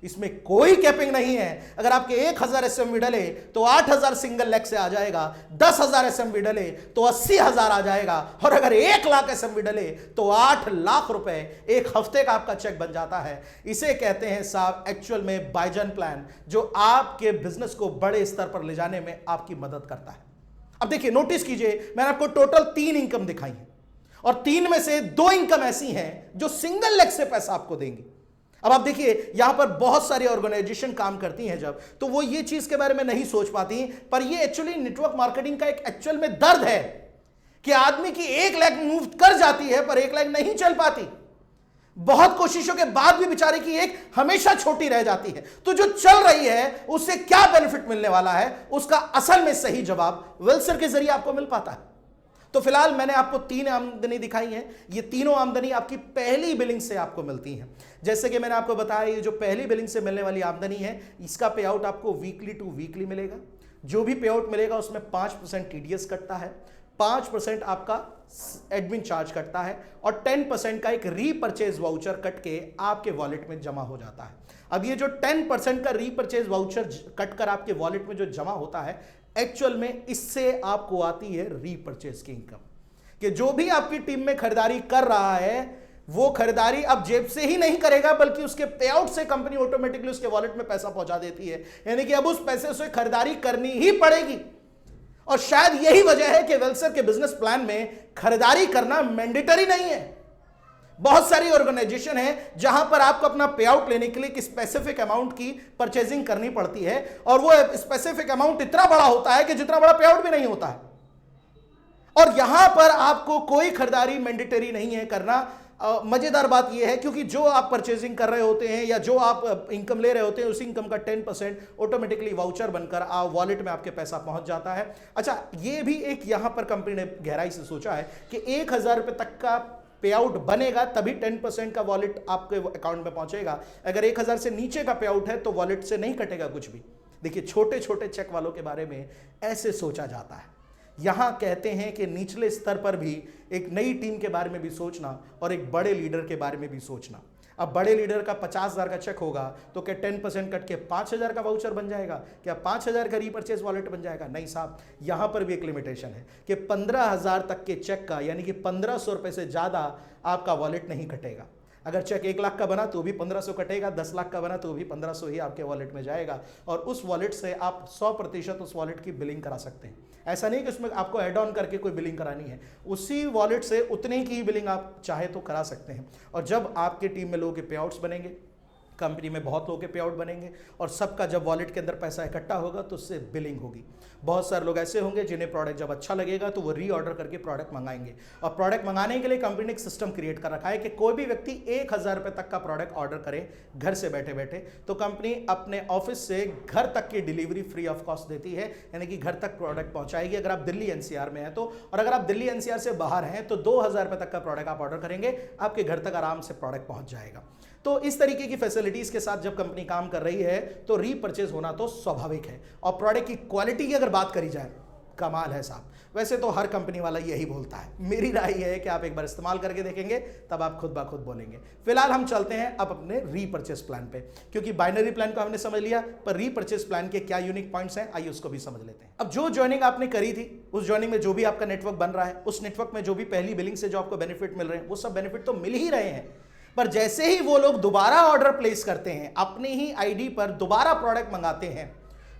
इसमें कोई कैपिंग नहीं है। अगर आपके 1000 एसएमवी डले तो 8000 सिंगल लेग से आ जाएगा, 10,000 एसएमवी डले तो 80,000 आ जाएगा, और अगर 1 लाख एसएमवी डले तो 8 लाख रुपए एक हफ्ते का आपका चेक बन जाता है। इसे कहते हैं साहब एक्चुअल में बाइजन प्लान, जो आपके बिजनेस को बड़े स्तर पर ले जाने में आपकी मदद करता है। अब देखिए, नोटिस कीजिए, मैंने आपको टोटल 3 इनकम दिखाई है, और 3 में से 2 इनकम ऐसी हैं जो सिंगल लेग से पैसा आपको देंगी। अब आप देखिए, यहां पर बहुत सारी ऑर्गेनाइजेशन काम करती हैं जब, तो वो ये चीज के बारे में नहीं सोच पाती, पर ये एक्चुअली नेटवर्क मार्केटिंग का एक एक्चुअल में दर्द है कि आदमी की 1 लाख मूव कर जाती है पर 1 लाख नहीं चल पाती। बहुत कोशिशों के बाद भी बेचारे की एक हमेशा छोटी रह जाती है। तो जो चल रही है उससे क्या बेनिफिट मिलने वाला है, उसका असल में सही जवाब वेल्सर के जरिए आपको मिल पाता है। तो फिलहाल मैंने आपको 3 आमदनी दिखाई है। ये तीनों आमदनी आपकी पहली बिलिंग से आपको मिलती हैं। जैसे कि मैंने आपको बताया, ये जो पहली बिलिंग से मिलने वाली आमदनी है, इसका पे आउट आपको वीकली टू वीकली मिलेगा। जो भी पे आउट मिलेगा उसमें 5% टीडीएस कटता है, 5% आपका एडमिन चार्ज कटता है, और 10% का एक रीपरचेज वाउचर कट के आपके वॉलेट में जमा हो जाता है। अब ये जो 10% का रीपरचेज वाउचर कट कर आपके वॉलेट में जो जमा होता है, एक्चुअल में इससे आपको आती है रीपरचेज की इनकम, कि जो भी आपकी टीम में खरीदारी कर रहा है वो खरीदारी अब जेब से ही नहीं करेगा, बल्कि उसके पे आउट से कंपनी ऑटोमेटिकली उसके वॉलेट में पैसा पहुंचा देती है, यानी कि अब उस पैसे से खरीदारी करनी ही पड़ेगी। और शायद यही वजह है कि वेल्सर के बिजनेस प्लान में खरीदारी करना मैंडेटरी नहीं है। बहुत सारी ऑर्गेनाइजेशन है जहां पर आपको अपना पे आउट लेने के लिए एक स्पेसिफिक अमाउंट की परचेजिंग करनी पड़ती है, और वो स्पेसिफिक अमाउंट इतना बड़ा होता है कि जितना बड़ा पे आउट भी नहीं होता है। और यहां पर आपको कोई खरीदारी मैंडेटरी नहीं है करना। मजेदार बात यह है, क्योंकि जो आप परचेजिंग कर रहे होते हैं या जो आप इनकम ले रहे होते हैं, उस इनकम का 10% ऑटोमेटिकली वाउचर बनकर वॉलेट में आपके पैसा पहुंच जाता है। अच्छा, ये भी एक यहां पर कंपनी ने गहराई से सोचा है कि 1000 रुपए तक का पे आउट बनेगा तभी 10% का वॉलेट आपके अकाउंट में पहुंचेगा। अगर 1000 से नीचे का पे आउट है तो वॉलेट से नहीं कटेगा कुछ भी। देखिए, छोटे छोटे चेक वालों के बारे में ऐसे सोचा जाता है। यहां कहते हैं कि निचले स्तर पर भी एक नई टीम के बारे में भी सोचना और एक बड़े लीडर के बारे में भी सोचना। अब बड़े लीडर का 50,000 का चेक होगा तो क्या 10% कट के 5,000 का वाउचर बन जाएगा? क्या 5,000 का रीपरचेज वॉलेट बन जाएगा? नहीं साहब, यहां पर भी एक लिमिटेशन है कि 15,000 तक के चेक का, यानी कि 1,500 रुपए से ज्यादा आपका वॉलेट नहीं कटेगा। अगर चेक 1 लाख का बना तो भी 1,500 कटेगा, 10 लाख का बना तो भी 1,500 ही आपके वॉलेट में जाएगा और उस वॉलेट से आप 100% उस वॉलेट की बिलिंग करा सकते हैं। ऐसा नहीं कि उसमें आपको ऐड ऑन करके कोई बिलिंग करानी है, उसी वॉलेट से उतने की ही बिलिंग आप चाहे तो करा सकते हैं। और जब आपके टीम में लोगों के पे आउट्स बनेंगे, कंपनी में बहुत लोगों के पे आउट बनेंगे और सबका जब वॉलेट के अंदर पैसा इकट्ठा होगा तो उससे बिलिंग होगी। बहुत सारे लोग ऐसे होंगे जिन्हें प्रोडक्ट जब अच्छा लगेगा तो वो रीऑर्डर करके प्रोडक्ट मंगाएंगे और प्रोडक्ट मंगाने के लिए कंपनी ने एक सिस्टम क्रिएट कर रखा है कि कोई भी व्यक्ति 1,000 रुपए तक का प्रोडक्ट ऑर्डर करे घर से बैठे बैठे तो कंपनी अपने ऑफिस से घर तक की डिलीवरी फ्री ऑफ कॉस्ट देती है, यानी कि घर तक प्रोडक्ट पहुंचाएगी अगर आप दिल्ली एनसीआर में हैं तो। और अगर आप दिल्ली एनसीआर से बाहर हैं तो 2,000 रुपए तक का प्रोडक्ट आप ऑर्डर करेंगे, आपके घर तक आराम से प्रोडक्ट पहुंच जाएगा। तो इस तरीके की फैसिलिटीज के साथ जब कंपनी काम कर रही है तो रीपरचेज होना तो स्वाभाविक है। और प्रोडक्ट की क्वालिटी की अगर बात करी जाए, कमाल है साहब। वैसे तो हर कंपनी वाला यही बोलता है, मेरी राय यह है कि आप एक बार इस्तेमाल करके देखेंगे तब आप खुद ब खुद बोलेंगे। फिलहाल हम चलते हैं अब अपने रीपरचेज प्लान पे, क्योंकि बाइनरी प्लान को हमने समझ लिया, पर रीपरचेज प्लान के क्या यूनिक पॉइंट्स हैं आइए उसको भी समझ लेते हैं। अब जो ज्वाइनिंग आपने करी थी, उस ज्वाइनिंग में जो भी आपका नेटवर्क बन रहा है, उस नेटवर्क में जो भी पहली बिलिंग से जो आपको बेनिफिट मिल रहे हैं, वो सब बेनिफिट तो मिल ही रहे हैं। पर जैसे ही वो लोग दोबारा ऑर्डर प्लेस करते हैं, अपनी ही आईडी पर दोबारा प्रोडक्ट मंगाते हैं,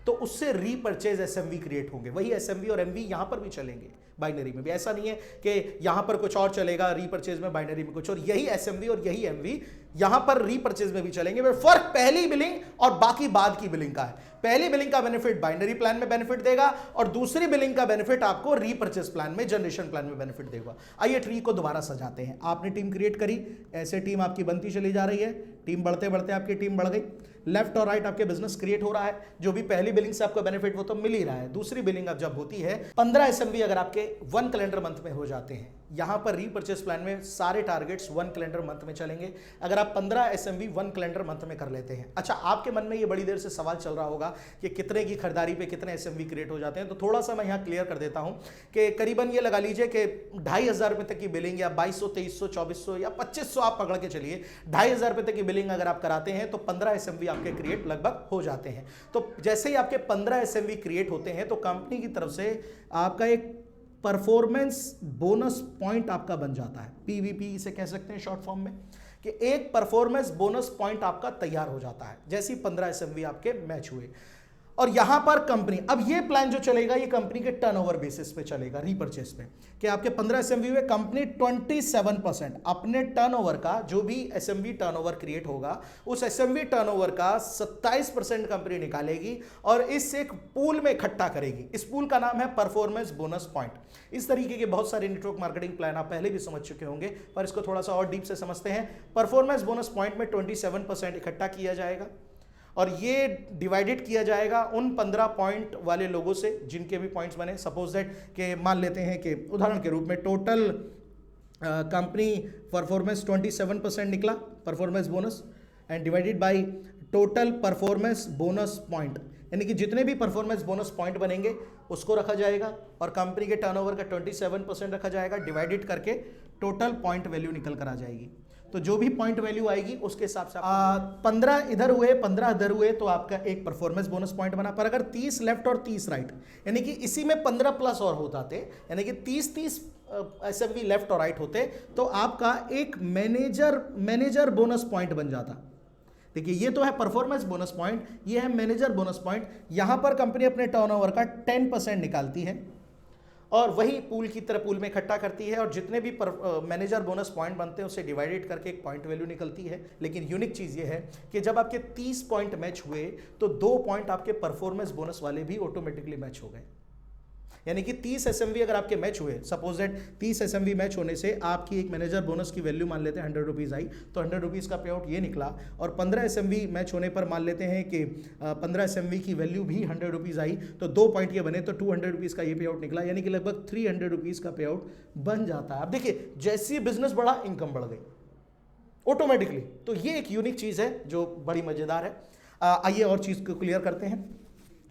तो उससे रीपरचेज एसएमवी क्रिएट होंगे। वही एसएमवी और एमवी यहां पर भी चलेंगे, बाइनरी में भी। ऐसा नहीं है कि यहां पर कुछ और चलेगा रीपरचेज में, बाइनरी में कुछ और। यही एसएमवी और यही एमवी यहां पर रीपरचेज में भी चलेंगे। पर फर्क पहली बिलिंग और बाकी बाद की बिलिंग का है। पहली बिलिंग का बेनिफिट बाइनरी प्लान में बेनिफिट देगा और दूसरी बिलिंग का बेनिफिट आपको रीपरचेज प्लान में, जनरेशन प्लान में बेनिफिट देगा। आइए ट्री को दोबारा सजाते हैं। आपने टीम क्रिएट करी, ऐसे टीम आपकी बनती चली जा रही है, टीम बढ़ते बढ़ते आपकी टीम बढ़ गई। लेफ्ट और राइट आपके बिजनेस क्रिएट हो रहा है। जो भी पहली बिलिंग से आपको बेनिफिट वो तो मिल ही रहा है। दूसरी बिलिंग अब जब होती है, 15 एसएमवी अगर आपके 1 कैलेंडर मंथ में हो जाते हैं, यहां पर रीपरचेज प्लान में सारे टारगेट्स 1 कैलेंडर मंथ में चलेंगे। अगर आप 15 एसएमवी 1 कैलेंडर मंथ में कर लेते हैं। अच्छा, आपके मन में ये बड़ी देर से सवाल चल रहा होगा कि कितने की खरीदारी पे कितने एसएमवी क्रिएट हो जाते हैं, तो थोड़ा सा मैं यहां क्लियर कर देता हूं कि करीबन ये लगा लीजिए कि 2,500 रुपए तक की बिलिंग, या 2,200, 2,300, 2,400 या 2,500 आप पकड़ के चलिए, 2,500 रुपए तक की बिलिंग अगर आप कराते हैं तो 15 एसएमवी आपके क्रिएट लगभग हो जाते हैं। तो जैसे ही आपके 15 एसएमवी क्रिएट होते हैं तो कंपनी की तरफ से आपका एक परफॉर्मेंस बोनस पॉइंट आपका बन जाता है। पीवीपी इसे कह सकते हैं शॉर्ट फॉर्म में, कि एक परफॉर्मेंस बोनस पॉइंट आपका तैयार हो जाता है जैसे ही 15 एसएमवी आपके मैच हुए। और यहां पर कंपनी, अब ये प्लान जो चलेगा ये कंपनी के टर्नओवर बेसिस पे चलेगा, रीपरचेज पे, कि आपके 15 एसएमवी में कंपनी 27% अपने टर्नओवर का, जो भी एसएमवी टर्नओवर क्रिएट होगा उस एसएमवी टर्नओवर का 27% कंपनी निकालेगी और इस एक पूल में इकट्ठा करेगी। इस पूल का नाम है परफॉर्मेंस बोनस पॉइंट। इस तरीके के बहुत सारे नेटवर्क मार्केटिंग प्लान आप पहले भी समझ चुके होंगे, पर इसको थोड़ा सा और डीप से समझते हैं। परफॉर्मेंस बोनस पॉइंट में 27% इकट्ठा किया जाएगा और ये डिवाइडेड किया जाएगा उन 15 पॉइंट वाले लोगों से जिनके भी पॉइंट्स बने। सपोज दैट कि मान लेते हैं कि उदाहरण के रूप में टोटल कंपनी परफॉर्मेंस 27% निकला performance bonus, and divided by total performance bonus point, यानी कि जितने भी परफॉर्मेंस बोनस पॉइंट बनेंगे उसको रखा जाएगा और कंपनी के टर्नओवर का 27% रखा जाएगा, डिवाइडेड करके टोटल पॉइंट वैल्यू निकल कर आ जाएगी। तो जो भी पॉइंट वैल्यू आएगी उसके हिसाब से 15 इधर हुए 15 इधर हुए तो आपका एक परफॉर्मेंस बोनस पॉइंट बना। पर अगर 30 लेफ्ट और 30 राइट, यानी कि इसी में 15 प्लस और हो जाते, यानी कि 30 एसएमवी लेफ्ट और राइट होते, तो आपका एक मैनेजर बोनस पॉइंट बन जाता। देखिए, ये तो है परफॉर्मेंस बोनस पॉइंट, ये है मैनेजर बोनस पॉइंट। यहां पर कंपनी अपने टर्नओवर का 10% निकालती है और वही पूल की तरह पूल में इकट्ठा करती है और जितने भी मैनेजर बोनस पॉइंट बनते हैं उसे डिवाइडेड करके एक पॉइंट वैल्यू निकलती है। लेकिन यूनिक चीज़ ये है कि जब आपके 30 पॉइंट मैच हुए तो 2 पॉइंट आपके परफॉर्मेंस बोनस वाले भी ऑटोमेटिकली मैच हो गए। यानी कि 30 एसएमवी अगर आपके मैच हुए, सपोज दैट 30 एसएमवी मैच होने से आपकी एक मैनेजर बोनस की वैल्यू मान लेते हैं 100 रुपीज़ आई, तो 100 रुपीज़ का पे आउट ये निकला। और 15 एसएमवी मैच होने पर मान लेते हैं कि 15 एसएमवी की वैल्यू भी 100 रुपीज़ आई, तो 2 पॉइंट ये बने, तो 200 रुपीज़ का ये पे आउट निकला, यानी कि लगभग 300 रुपीज़ का पे आउट बन जाता है। अब देखिए जैसे बिजनेस बढ़ा इनकम बढ़ गई ऑटोमेटिकली। तो ये एक यूनिक चीज़ है जो बड़ी मज़ेदार है। आइए और चीज़ को क्लियर करते हैं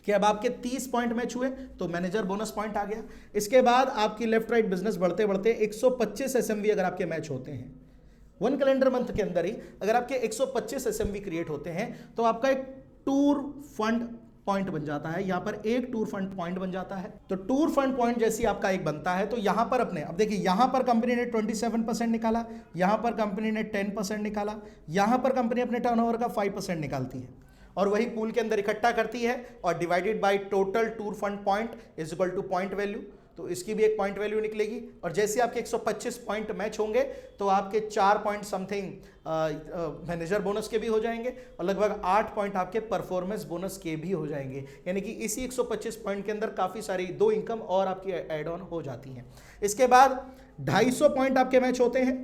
कि अब आपके 30 पॉइंट मैच हुए तो मैनेजर बोनस पॉइंट आ गया। इसके बाद आपकी लेफ्ट राइट बिजनेस बढ़ते बढ़ते 125 एसएमवी अगर आपके मैच होते हैं 1 कैलेंडर मंथ के अंदर ही, अगर आपके 125 एसएमवी क्रिएट होते हैं तो आपका एक टूर फंड पॉइंट बन जाता है। यहां पर एक टूर फंड पॉइंट बन जाता है। तो टूर फंड पॉइंट जैसी आपका एक बनता है, तो यहां पर अपने, अब देखिए यहां पर कंपनी ने 27% निकाला, यहां पर कंपनी ने 10% निकाला, यहां पर कंपनी अपने टर्नओवर का 5% निकालती है और वही पूल के अंदर इकट्ठा करती है और divided by total tour fund point is equal two point value. तो इसकी भी एक पॉइंट वैल्यू निकलेगी और जैसे आपके 125 पॉइंट मैच होंगे तो आपके 4 पॉइंट समथिंग मैनेजर बोनस के भी हो जाएंगे और लगभग 8 पॉइंट आपके परफॉर्मेंस बोनस के भी हो जाएंगे। यानी कि इसी 125 पॉइंट के अंदर काफ़ी सारी 2 इनकम और आपकी एड ऑन हो जाती हैं। इसके बाद 250 पॉइंट आपके मैच होते हैं,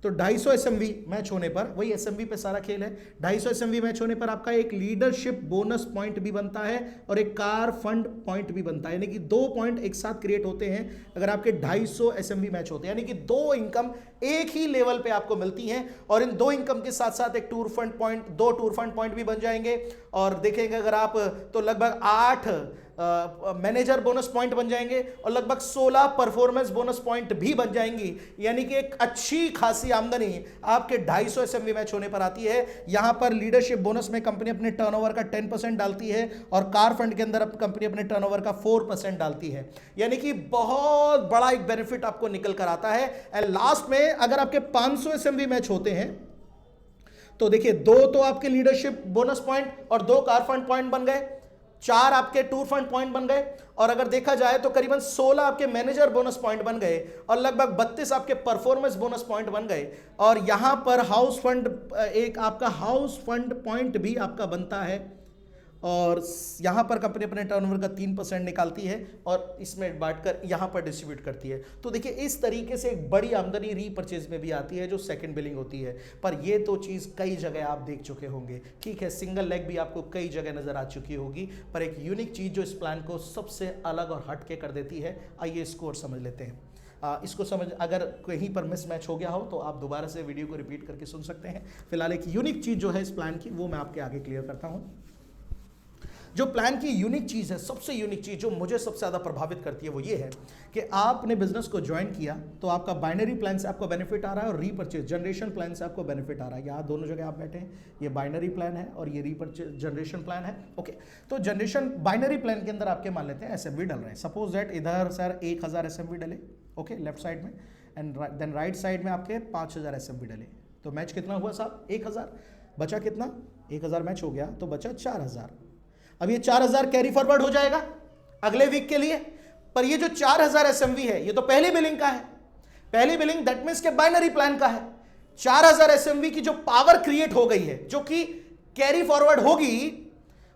तो 250 एसएमवी मैच होने पर, वही एसएमवी पे सारा खेल है, 250 एसएमवी मैच होने पर आपका एक लीडरशिप बोनस पॉइंट भी बनता है और एक कार फंड पॉइंट भी बनता है। यानी कि 2 पॉइंट एक साथ क्रिएट होते हैं अगर आपके 250 एसएमवी मैच होते हैं, यानी कि 2 इनकम एक ही लेवल पे आपको मिलती हैं। और इन 2 इनकम के साथ साथ एक tour fund point, 2 tour fund point भी बन जाएंगे और देखेंगे अगर आप तो लगभग 8 मैनेजर बोनस पॉइंट बन जाएंगे और लगभग 16 परफॉर्मेंस बोनस पॉइंट भी बन जाएंगी। यानी कि एक अच्छी खासी आमदनी आपके 250 एसएमवी मैच होने पर आती है। यहां पर लीडरशिप बोनस में कंपनी अपने टर्नओवर का 10% डालती है और कार फंड के अंदर कंपनी अपने टर्नओवर का 4% डालती है। यानी कि बहुत बड़ा एक बेनिफिट आपको निकल कर आता है। एंड लास्ट में अगर आपके 500 एसएमवी मैच होते हैं तो देखिए 2 तो आपके लीडरशिप बोनस पॉइंट और 2 कार फंड पॉइंट बन गए, 4 आपके टूर फंड पॉइंट बन गए और अगर देखा जाए तो करीबन 16 आपके मैनेजर बोनस पॉइंट बन गए और लगभग 32 आपके परफॉर्मेंस बोनस पॉइंट बन गए। और यहां पर हाउस फंड, एक आपका हाउस फंड पॉइंट भी आपका बनता है और यहां पर कंपनी अपने टर्नओवर का 3% निकालती है और इसमें बांटकर यहां पर डिस्ट्रीब्यूट करती है। तो देखिए इस तरीके से एक बड़ी आमदनी रीपर्चेज में भी आती है जो सेकंड बिलिंग होती है। पर ये तो चीज़ कई जगह आप देख चुके होंगे, ठीक है, सिंगल लेग भी आपको कई जगह नजर आ चुकी होगी, पर एक यूनिक चीज़ जो इस प्लान को सबसे अलग और हट के कर देती है, आइए इसको और समझ लेते हैं। इसको समझ, अगर कहीं पर मिसमैच हो गया हो तो आप दोबारा से वीडियो को रिपीट करके सुन सकते हैं। फिलहाल एक यूनिक चीज़ जो है इस प्लान की वो मैं आपके आगे क्लियर करता हूँ। जो प्लान की यूनिक चीज़ है, सबसे यूनिक चीज़ जो मुझे सबसे ज़्यादा प्रभावित करती है वो ये है कि आपने बिजनेस को ज्वाइन किया तो आपका बाइनरी प्लान से आपको बेनिफिट आ रहा है और रीपर्चेज जनरेशन प्लान से आपको बेनिफिट आ रहा है। यहाँ दोनों जगह आप बैठे हैं, ये बाइनरी प्लान है और ये रीपर्चेज जनरेशन प्लान है। ओके, तो जनरेशन बाइनरी प्लान के अंदर आपके मान लेते हैं एसएमवी डल रहे हैं। सपोज दैट इधर सर 1000 एसएमवी डले, ओके, लेफ्ट साइड में, एंड देन राइट साइड में आपके 5000 एसएमवी डले। तो मैच कितना हुआ साहब? 1000। बचा कितना? 1000 मैच हो गया तो बचा 4000। अब ये 4000 कैरी फॉरवर्ड हो जाएगा अगले वीक के लिए। पर ये जो 4000 एसएमवी है ये तो पहली बिलिंग का है। पहली बिलिंग दैट मींस के बाइनरी प्लान का है। 4000 एसएमवी की जो पावर क्रिएट हो गई है, जो कि कैरी फॉरवर्ड होगी,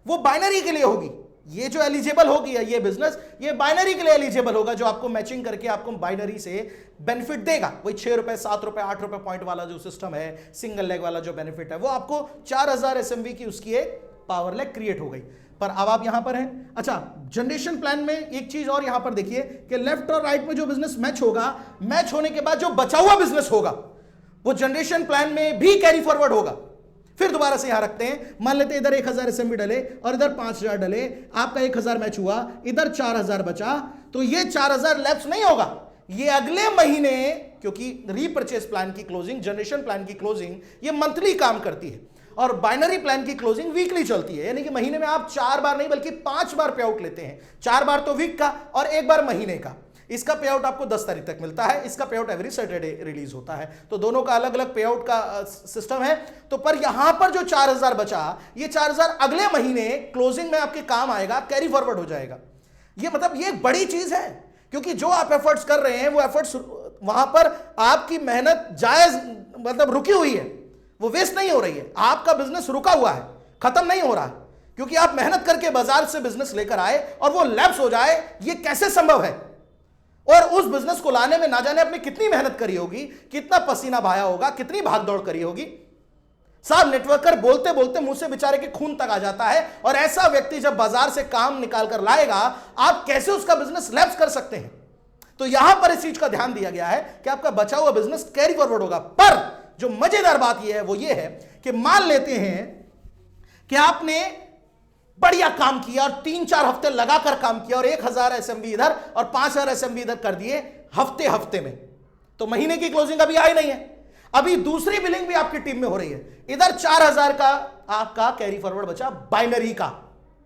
वो बाइनरी के लिए होगी। ये जो एलिजिबल होगी ये बिजनेस, ये बाइनरी के लिए एलिजिबल होगा, जो आपको मैचिंग करके आपको बाइनरी से बेनिफिट देगा। वही 6 रुपए, 7 रुपए, 8 रुपए पॉइंट वाला जो सिस्टम है, सिंगल लेग वाला जो बेनिफिट है, वो आपको 4000 एसएमवी की उसकी एक पावर लेग क्रिएट हो गई। पर अब आप यहां पर हैं। अच्छा, जनरेशन प्लान में एक चीज और यहां पर देखिए कि लेफ्ट और राइट में जो बिजनेस मैच होगा, मैच होने के बाद जो बचा हुआ बिजनेस होगा वो जनरेशन प्लान में भी कैरी फॉरवर्ड होगा। फिर दोबारा से यहां रखते हैं, मान लेते हैं इधर 1000 एसएमवी डले और इधर 5000 डले, आपका 1000 मैच हुआ, इधर 4000 बचा, तो ये 4000 लैप्स नहीं होगा, ये अगले महीने, क्योंकि रीपर्चेज प्लान की क्लोजिंग, जनरेशन प्लान की क्लोजिंग ये मंथली काम करती है और बाइनरी प्लान की क्लोजिंग वीकली चलती है। यानी कि महीने में आप 4 बार नहीं बल्कि 5 बार पे आउट लेते हैं। 4 बार तो वीक का और 1 बार महीने का। इसका पे आउट आपको 10 तारीख तक मिलता है, इसका पे आउट एवरी सैटरडे रिलीज होता है। तो दोनों का अलग अलग पे आउट का सिस्टम है। तो पर यहां पर जो 4000 बचा, ये 4000 अगले महीने क्लोजिंग में आपके काम आएगा, कैरी फॉरवर्ड हो जाएगा। ये मतलब ये बड़ी चीज है, क्योंकि जो आप एफर्ट्स कर रहे हैं वो एफर्ट्स वहां पर आपकी मेहनत जायज मतलब रुकी हुई है, वो वेस्ट नहीं हो रही है। आपका बिजनेस रुका हुआ है, खत्म नहीं हो रहा है। क्योंकि आप मेहनत करके बाजार से बिजनेस लेकर आए और वो लैप्स हो जाए, ये कैसे संभव है? और उस बिजनेस को लाने में ना जाने आपने कितनी मेहनत करी होगी, कितना पसीना बहाया होगा, कितनी भागदौड़ करी होगी। साहब नेटवर्कर बोलते बोलते मुंह से बेचारे के खून तक आ जाता है, और ऐसा व्यक्ति जब बाजार से काम निकाल कर लाएगा, आप कैसे उसका बिजनेस लैप्स कर सकते हैं? तो यहां पर इस चीज का ध्यान दिया गया है कि आपका बचा हुआ बिजनेस कैरी फॉरवर्ड होगा। पर जो मजेदार बात यह है वो ये है कि मान लेते हैं कि आपने बढ़िया काम किया और 3-4 हफ्ते लगाकर काम किया और 1000 एसएमबी इधर और 5000 एसएमबी इधर कर दिए हफ्ते हफ्ते में, तो महीने की क्लोजिंग अभी आई नहीं है। अभी दूसरी बिलिंग भी आपकी टीम में हो रही है, इधर 4000 का आपका कैरी फॉरवर्ड बचा बाइनरी का।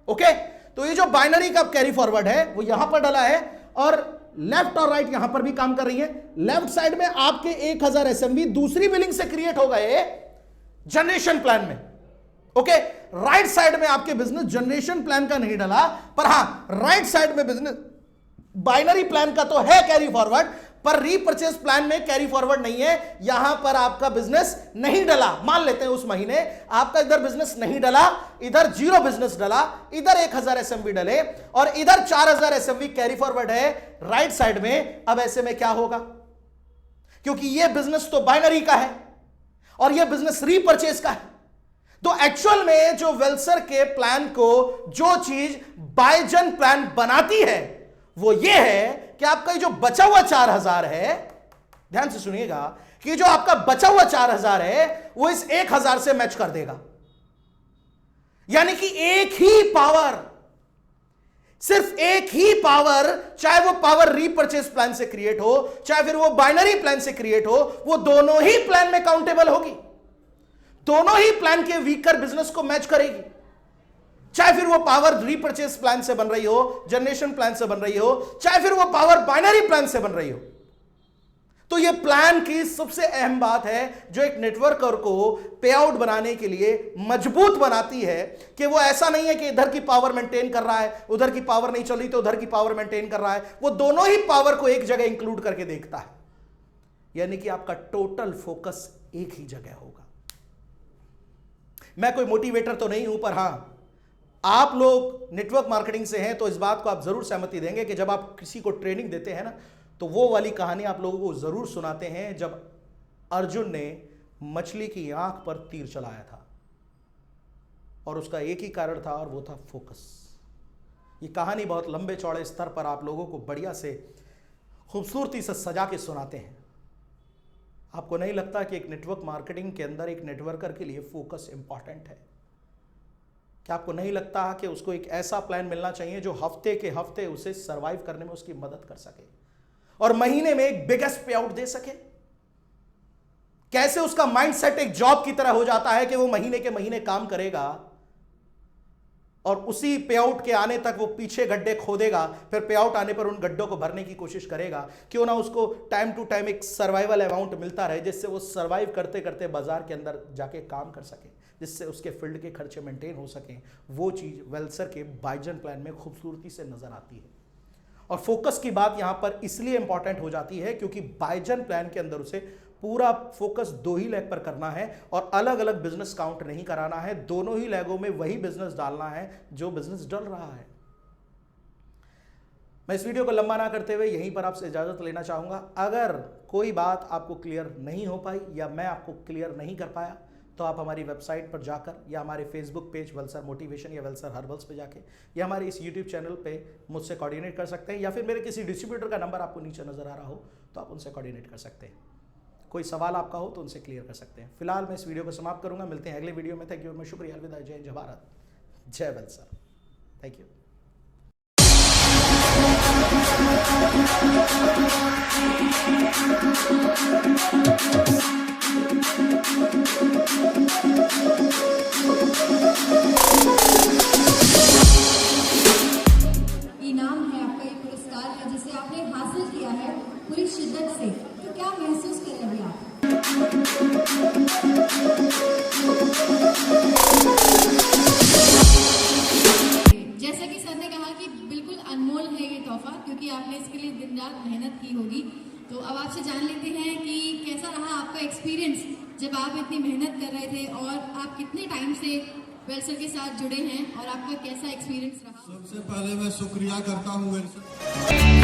ओके, तो ये जो बाइनरी का कैरी फॉरवर्ड है वो यहां पर डला है, और लेफ्ट और राइट यहां पर भी काम कर रही है। लेफ्ट साइड में आपके 1000 एसएमबी दूसरी बिलिंग से क्रिएट हो गए जनरेशन प्लान में। ओके, राइट साइड में आपके बिजनेस जनरेशन प्लान का नहीं डला, पर हां राइट साइड में बिजनेस बाइनरी प्लान का तो है कैरी फॉरवर्ड, पर रीपर्चेस प्लान में कैरी फॉरवर्ड नहीं है। यहां पर आपका बिजनेस नहीं डला। मान लेते हैं उस महीने आपका इधर बिजनेस नहीं डला, इधर 0 बिजनेस डला, इधर 1000 एसएमबी डले और इधर 4000 एसएमबी कैरी फॉरवर्ड है राइट साइड में। अब ऐसे में क्या होगा? क्योंकि यह बिजनेस तो बाइनरी का है और यह बिजनेस रीपर्चेस का है, तो एक्चुअल में जो वेल्सर के प्लान को जो चीज बायजन प्लान बनाती है वो ये है कि आपका जो बचा हुआ 4000 है, ध्यान से सुनिएगा, कि जो आपका बचा हुआ 4000 है वो इस 1000 से मैच कर देगा। यानी कि एक ही पावर, सिर्फ एक ही पावर, चाहे वो पावर रीपर्चेस प्लान से क्रिएट हो चाहे फिर वो बाइनरी प्लान से क्रिएट हो, वो दोनों ही प्लान में काउंटेबल होगी, दोनों ही प्लान के वीकर बिजनेस को मैच करेगी। चाहे फिर वो पावर रीपर्चेस प्लान से बन रही हो, जनरेशन प्लान से बन रही हो, चाहे फिर वो पावर बाइनरी प्लान से बन रही हो। तो ये प्लान की सबसे अहम बात है जो एक नेटवर्कर को पे आउट बनाने के लिए मजबूत बनाती है, कि वो ऐसा नहीं है कि इधर की पावर मेंटेन कर रहा है, उधर की पावर नहीं चल रही तो उधर की पावर मेंटेन कर रहा है, वो दोनों ही पावर को एक जगह इंक्लूड करके देखता है। यानी कि आपका टोटल फोकस एक ही जगह होगा। मैं कोई मोटिवेटर तो नहीं हूं, पर हां आप लोग नेटवर्क मार्केटिंग से हैं तो इस बात को आप जरूर सहमति देंगे कि जब आप किसी को ट्रेनिंग देते हैं ना, तो वो वाली कहानी आप लोगों को जरूर सुनाते हैं जब अर्जुन ने मछली की आंख पर तीर चलाया था, और उसका एक ही कारण था और वो था फोकस। ये कहानी बहुत लंबे चौड़े स्तर पर आप लोगों को बढ़िया से खूबसूरती से सजा के सुनाते हैं। आपको नहीं लगता कि एक नेटवर्क मार्केटिंग के अंदर एक नेटवर्कर के लिए फोकस इंपॉर्टेंट है? क्या आपको नहीं लगता कि उसको एक ऐसा प्लान मिलना चाहिए जो हफ्ते के हफ्ते उसे सरवाइव करने में उसकी मदद कर सके और महीने में एक बिगेस्ट पे आउट दे सके? कैसे उसका माइंडसेट एक जॉब की तरह हो जाता है कि वो महीने के महीने काम करेगा और उसी पे आउट के आने तक वो पीछे गड्ढे खोदेगा, फिर पे आउट आने पर उन गड्ढों को भरने की कोशिश करेगा। क्यों ना उसको टाइम टू टाइम एक सर्वाइवल अमाउंट मिलता रहे जिससे वो सर्वाइव करते करते बाजार के अंदर जाके काम कर सके, जिससे उसके फील्ड के खर्चे मेंटेन हो सकें। वो चीज़ वेल्सर के बाइजन प्लान में खूबसूरती से नजर आती है। और फोकस की बात यहां पर इसलिए इंपॉर्टेंट हो जाती है क्योंकि बाइजन प्लान के अंदर उसे पूरा फोकस 2 ही लेग पर करना है और अलग अलग बिजनेस काउंट नहीं कराना है। दोनों ही लेगों में वही बिजनेस डालना है जो बिजनेस डल रहा है। मैं इस वीडियो को लंबा ना करते हुए यहीं पर आपसे इजाजत लेना चाहूंगा। अगर कोई बात आपको क्लियर नहीं हो पाई या मैं आपको क्लियर नहीं कर पाया तो आप हमारी वेबसाइट पर जाकर या हमारे फेसबुक पेज वल्सर मोटिवेशन या वल्सर हर्बल्स पे जाके या हमारे इस यूट्यूब चैनल पे मुझसे कोऑर्डिनेट कर सकते हैं, या फिर मेरे किसी डिस्ट्रीब्यूटर का नंबर आपको नीचे नजर आ रहा हो तो आप उनसे कोऑर्डिनेट कर सकते हैं। कोई सवाल आपका हो तो उनसे क्लियर कर सकते हैं। फिलहाल मैं इस वीडियो को समाप्त करूंगा। मिलते हैं अगले वीडियो में। थैंक यू, मैं शुक्रिया, अलविदा, जय हिंद, जय भारत, जय वल्सर। Thank you. इनाम है आपका, एक पुरस्कार है जिसे आपने हासिल किया है पूरी शिद्दत से, तो क्या महसूस कर रहे हैं आप? जैसा कि सर ने कहा कि बिल्कुल अनमोल है ये तोहफा, क्योंकि आपने इसके लिए दिन रात मेहनत की होगी। तो अब आपसे जान लेते हैं कि कैसा रहा आपका एक्सपीरियंस जब आप इतनी मेहनत कर रहे थे और आप कितने टाइम से वेलसर के साथ जुड़े हैं और आपका कैसा एक्सपीरियंस रहा? सबसे पहले मैं शुक्रिया करता हूँ वेलसर